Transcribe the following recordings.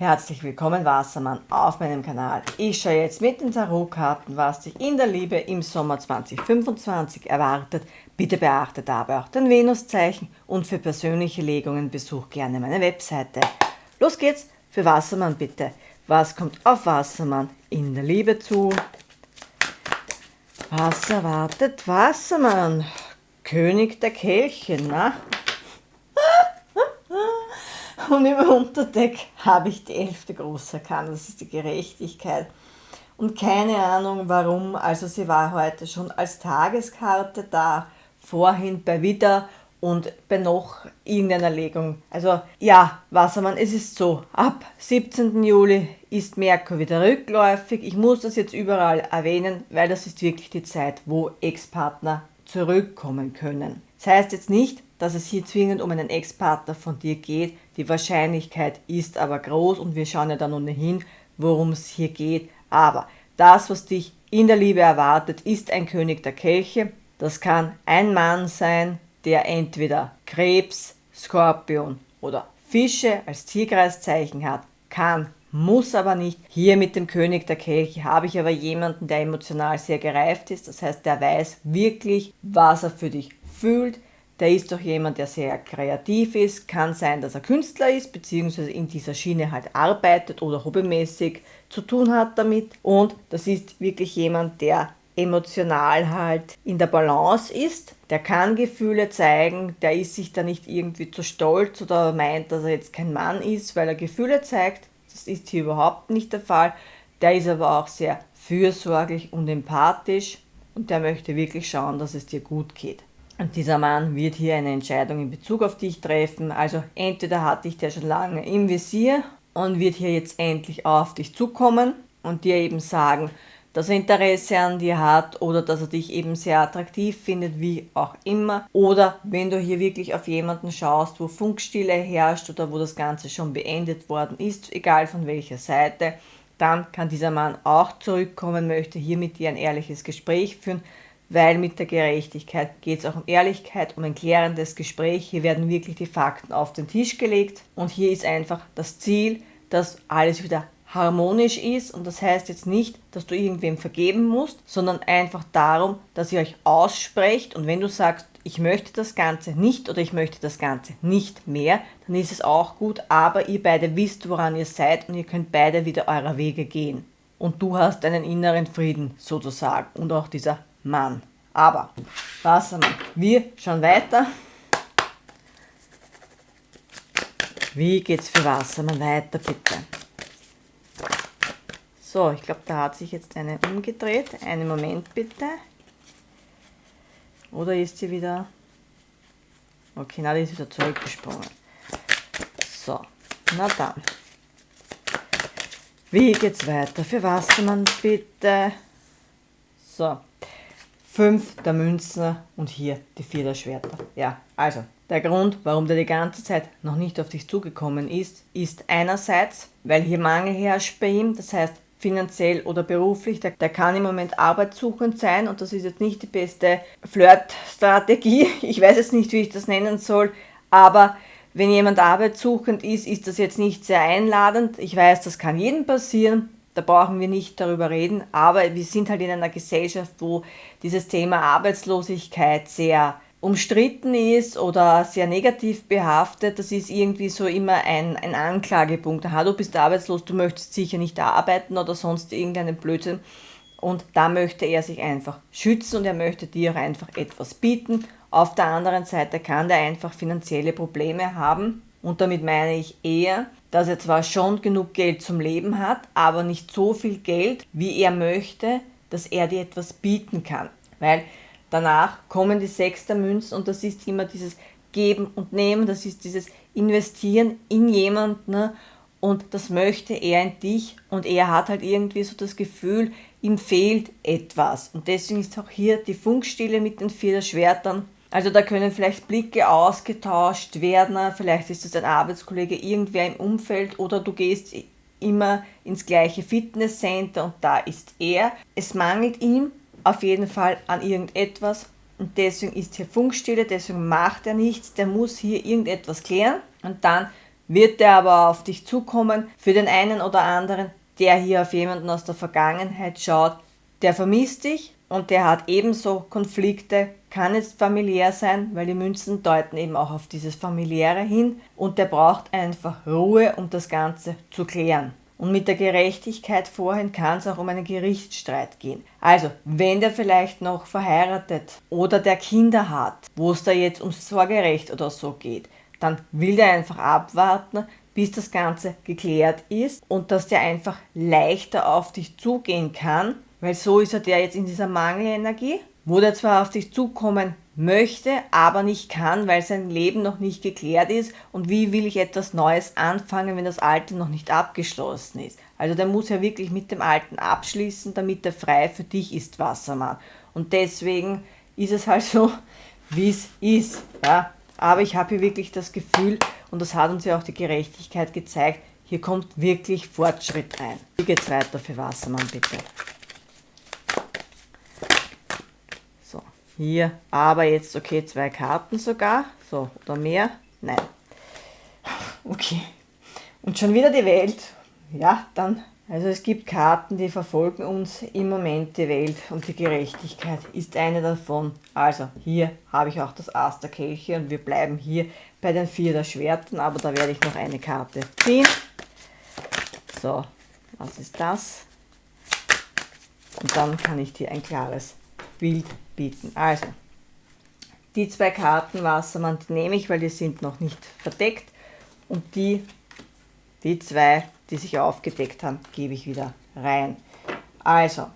Herzlich willkommen Wassermann auf meinem Kanal. Ich schaue jetzt mit den Tarotkarten, was dich in der Liebe im Sommer 2025 erwartet. Bitte beachte dabei auch den Venuszeichen und für persönliche Legungen besuch gerne meine Webseite. Los geht's für Wassermann bitte. Was kommt auf Wassermann in der Liebe zu? Was erwartet Wassermann? König der Kelche, na? Und im Unterdeck habe ich die 11. Großarkana, das ist die Gerechtigkeit. Und keine Ahnung warum, also sie war heute schon als Tageskarte da, vorhin bei Widder und bei noch irgendeiner Legung. Also ja, Wassermann, es ist so, ab 17. Juli ist Merkur wieder rückläufig. Ich muss das jetzt überall erwähnen, weil das ist wirklich die Zeit, wo Ex-Partner zurückkommen können. Das heißt jetzt nicht, dass es hier zwingend um einen Ex-Partner von dir geht. Die Wahrscheinlichkeit ist aber groß und wir schauen ja dann ohnehin, worum es hier geht. Aber das, was dich in der Liebe erwartet, ist ein König der Kelche. Das kann ein Mann sein, der entweder Krebs, Skorpion oder Fische als Tierkreiszeichen hat, kann, muss aber nicht. Hier mit dem König der Kelche habe ich aber jemanden, der emotional sehr gereift ist. Das heißt, der weiß wirklich, was er für dich fühlt. Der ist doch jemand, der sehr kreativ ist. Kann sein, dass er Künstler ist, beziehungsweise in dieser Schiene halt arbeitet oder hobbymäßig zu tun hat damit. Und das ist wirklich jemand, der emotional halt in der Balance ist. Der kann Gefühle zeigen, der ist sich da nicht irgendwie zu stolz oder meint, dass er jetzt kein Mann ist, weil er Gefühle zeigt. Das ist hier überhaupt nicht der Fall. Der ist aber auch sehr fürsorglich und empathisch und der möchte wirklich schauen, dass es dir gut geht. Und dieser Mann wird hier eine Entscheidung in Bezug auf dich treffen. Also entweder hat dich der schon lange im Visier und wird hier jetzt endlich auf dich zukommen und dir eben sagen, dass er Interesse an dir hat oder dass er dich eben sehr attraktiv findet, wie auch immer. Oder wenn du hier wirklich auf jemanden schaust, wo Funkstille herrscht oder wo das Ganze schon beendet worden ist, egal von welcher Seite, dann kann dieser Mann auch zurückkommen, möchte hier mit dir ein ehrliches Gespräch führen, weil mit der Gerechtigkeit geht es auch um Ehrlichkeit, um ein klärendes Gespräch. Hier werden wirklich die Fakten auf den Tisch gelegt und hier ist einfach das Ziel, dass alles wieder harmonisch ist und das heißt jetzt nicht, dass du irgendwem vergeben musst, sondern einfach darum, dass ihr euch aussprecht und wenn du sagst, ich möchte das Ganze nicht oder ich möchte das Ganze nicht mehr, dann ist es auch gut, aber ihr beide wisst, woran ihr seid und ihr könnt beide wieder eurer Wege gehen. Und du hast einen inneren Frieden sozusagen und auch dieser Mann. Aber, Wassermann, wir schauen weiter. Wie geht's für Wassermann weiter, bitte? So, ich glaube, da hat sich jetzt eine umgedreht. Einen Moment bitte. Oder ist sie wieder... Okay, na, die ist wieder zurückgesprungen. So, na dann. Wie geht's weiter für Wassermann, bitte? So, 5 der Münzen und hier die 4 der Schwerter. Ja, also, der Grund, warum der die ganze Zeit noch nicht auf dich zugekommen ist, ist einerseits, weil hier Mangel herrscht bei ihm, das heißt finanziell oder beruflich, der kann im Moment arbeitssuchend sein und das ist jetzt nicht die beste Flirtstrategie. Ich weiß jetzt nicht, wie ich das nennen soll, aber wenn jemand arbeitssuchend ist, ist das jetzt nicht sehr einladend. Ich weiß, das kann jedem passieren. Da brauchen wir nicht darüber reden, aber wir sind halt in einer Gesellschaft, wo dieses Thema Arbeitslosigkeit sehr umstritten ist oder sehr negativ behaftet. Das ist irgendwie so immer ein Anklagepunkt. Aha, du bist arbeitslos, du möchtest sicher nicht arbeiten oder sonst irgendeinen Blödsinn. Und da möchte er sich einfach schützen und er möchte dir auch einfach etwas bieten. Auf der anderen Seite kann der einfach finanzielle Probleme haben und damit meine ich eher, dass er zwar schon genug Geld zum Leben hat, aber nicht so viel Geld, wie er möchte, dass er dir etwas bieten kann. Weil danach kommen die 6 der Münzen und das ist immer dieses Geben und Nehmen, das ist dieses Investieren in jemanden, ne? Und das möchte er in dich und er hat halt irgendwie so das Gefühl, ihm fehlt etwas. Und deswegen ist auch hier die Funkstille mit den 4 der Schwertern. Also da können vielleicht Blicke ausgetauscht werden, vielleicht ist es ein Arbeitskollege, irgendwer im Umfeld oder du gehst immer ins gleiche Fitnesscenter und da ist er. Es mangelt ihm auf jeden Fall an irgendetwas und deswegen ist hier Funkstille, deswegen macht er nichts, der muss hier irgendetwas klären und dann wird er aber auf dich zukommen. Für den einen oder anderen, der hier auf jemanden aus der Vergangenheit schaut, der vermisst dich und der hat ebenso Konflikte, kann jetzt familiär sein, weil die Münzen deuten eben auch auf dieses Familiäre hin und der braucht einfach Ruhe, um das Ganze zu klären. Und mit der Gerechtigkeit vorhin kann es auch um einen Gerichtsstreit gehen. Also, wenn der vielleicht noch verheiratet oder der Kinder hat, wo es da jetzt ums Sorgerecht oder so geht, dann will der einfach abwarten, bis das Ganze geklärt ist und dass der einfach leichter auf dich zugehen kann, weil so ist er der jetzt in dieser Mangelenergie, wo der zwar auf dich zukommen möchte, aber nicht kann, weil sein Leben noch nicht geklärt ist und wie will ich etwas Neues anfangen, wenn das Alte noch nicht abgeschlossen ist. Also der muss ja wirklich mit dem Alten abschließen, damit er frei für dich ist, Wassermann. Und deswegen ist es halt so, wie es ist. Ja? Aber ich habe hier wirklich das Gefühl, und das hat uns ja auch die Gerechtigkeit gezeigt, hier kommt wirklich Fortschritt rein. Wie geht's weiter für Wassermann, bitte? So, hier, aber jetzt, okay, 2 Karten sogar, so, oder mehr, nein. Okay, und schon wieder die Welt, ja, dann, also es gibt Karten, die verfolgen uns im Moment, die Welt und die Gerechtigkeit ist eine davon. Also, hier habe ich auch das Ass der Kelche und wir bleiben hier bei den 4 der Schwerten, aber da werde ich noch eine Karte ziehen. So, was ist das? Und dann kann ich dir ein klares Bild bieten. Also, die 2 Karten Wassermann, die nehme ich, weil die sind noch nicht verdeckt. Und die 2, die sich aufgedeckt haben, gebe ich wieder rein. Also,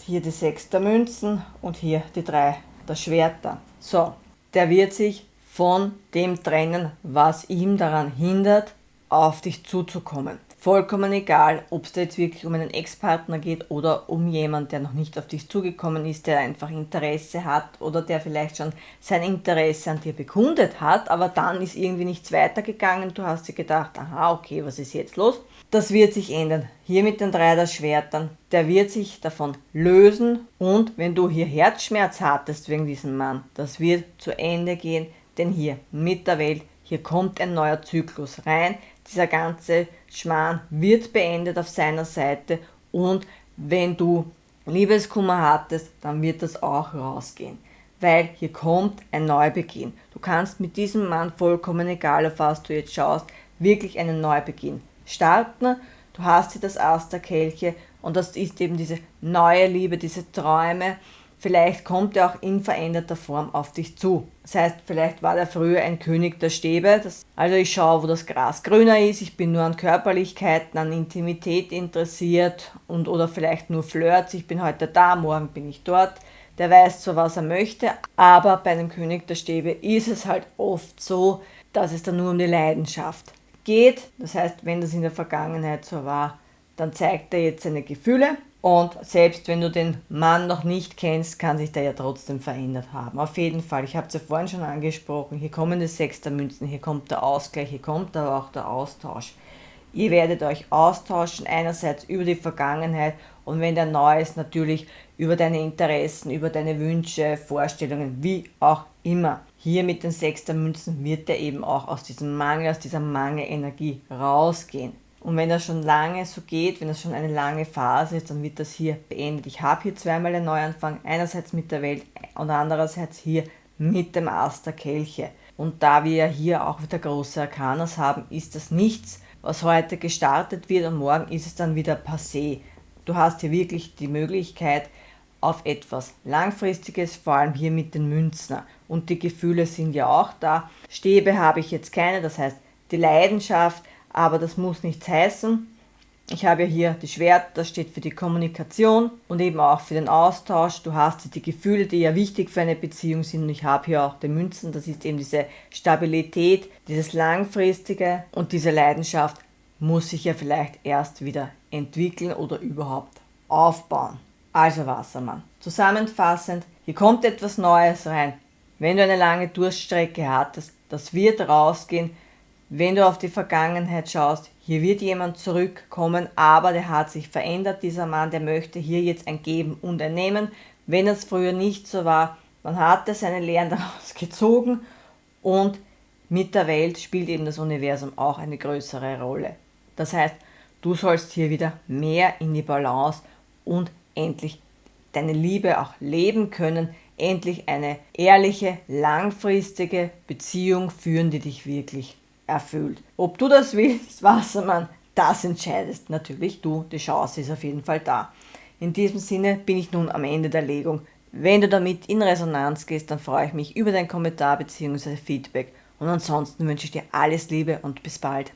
hier die 6 der Münzen und hier die 3 der Schwerter. So, der wird sich von dem trennen, was ihm daran hindert, auf dich zuzukommen. Vollkommen egal, ob es da jetzt wirklich um einen Ex-Partner geht oder um jemanden, der noch nicht auf dich zugekommen ist, der einfach Interesse hat oder der vielleicht schon sein Interesse an dir bekundet hat, aber dann ist irgendwie nichts weitergegangen. Du hast dir gedacht, aha, okay, was ist jetzt los? Das wird sich ändern. Hier mit den 3 der Schwertern, der wird sich davon lösen und wenn du hier Herzschmerz hattest wegen diesem Mann, das wird zu Ende gehen, denn hier mit der Welt, hier kommt ein neuer Zyklus rein. Dieser ganze Schmarrn wird beendet auf seiner Seite und wenn du Liebeskummer hattest, dann wird das auch rausgehen, weil hier kommt ein Neubeginn. Du kannst mit diesem Mann, vollkommen egal auf was du jetzt schaust, wirklich einen Neubeginn starten. Du hast hier das Ass der Kelche und das ist eben diese neue Liebe, diese Träume. Vielleicht kommt er auch in veränderter Form auf dich zu. Das heißt, vielleicht war er früher ein König der Stäbe. Also ich schaue, wo das Gras grüner ist. Ich bin nur an Körperlichkeiten, an Intimität interessiert und oder vielleicht nur Flirts. Ich bin heute da, morgen bin ich dort. Der weiß zwar, was er möchte, aber bei einem König der Stäbe ist es halt oft so, dass es dann nur um die Leidenschaft geht. Das heißt, wenn das in der Vergangenheit so war, dann zeigt er jetzt seine Gefühle. Und selbst wenn du den Mann noch nicht kennst, kann sich der ja trotzdem verändert haben. Auf jeden Fall, ich habe es ja vorhin schon angesprochen, hier kommen die 6 der Münzen, hier kommt der Ausgleich, hier kommt aber auch der Austausch. Ihr werdet euch austauschen, einerseits über die Vergangenheit und wenn der neu ist, natürlich über deine Interessen, über deine Wünsche, Vorstellungen, wie auch immer. Hier mit den 6 der Münzen wird er eben auch aus diesem Mangel, aus dieser Mangelenergie rausgehen. Und wenn das schon lange so geht, wenn das schon eine lange Phase ist, dann wird das hier beendet. Ich habe hier zweimal einen Neuanfang, einerseits mit der Welt und andererseits hier mit dem Ass der Kelche. Und da wir hier auch wieder große Arkanas haben, ist das nichts, was heute gestartet wird und morgen ist es dann wieder passé. Du hast hier wirklich die Möglichkeit auf etwas Langfristiges, vor allem hier mit den Münzen. Und die Gefühle sind ja auch da. Stäbe habe ich jetzt keine, das heißt die Leidenschaft, aber das muss nichts heißen. Ich habe ja hier die Schwert, das steht für die Kommunikation und eben auch für den Austausch. Du hast die Gefühle, die ja wichtig für eine Beziehung sind. Und ich habe hier auch die Münzen, das ist eben diese Stabilität, dieses Langfristige und diese Leidenschaft muss sich ja vielleicht erst wieder entwickeln oder überhaupt aufbauen. Also Wassermann, zusammenfassend, hier kommt etwas Neues rein. Wenn du eine lange Durststrecke hattest, das wird rausgehen. Wenn du auf die Vergangenheit schaust, hier wird jemand zurückkommen, aber der hat sich verändert, dieser Mann, der möchte hier jetzt ein Geben und ein Nehmen. Wenn es früher nicht so war, dann hat er seine Lehren daraus gezogen und mit der Welt spielt eben das Universum auch eine größere Rolle. Das heißt, du sollst hier wieder mehr in die Balance und endlich deine Liebe auch leben können, endlich eine ehrliche, langfristige Beziehung führen, die dich wirklich erfüllt. Ob du das willst, Wassermann, das entscheidest natürlich du. Die Chance ist auf jeden Fall da. In diesem Sinne bin ich nun am Ende der Legung. Wenn du damit in Resonanz gehst, dann freue ich mich über deinen Kommentar bzw. Feedback. Und ansonsten wünsche ich dir alles Liebe und bis bald.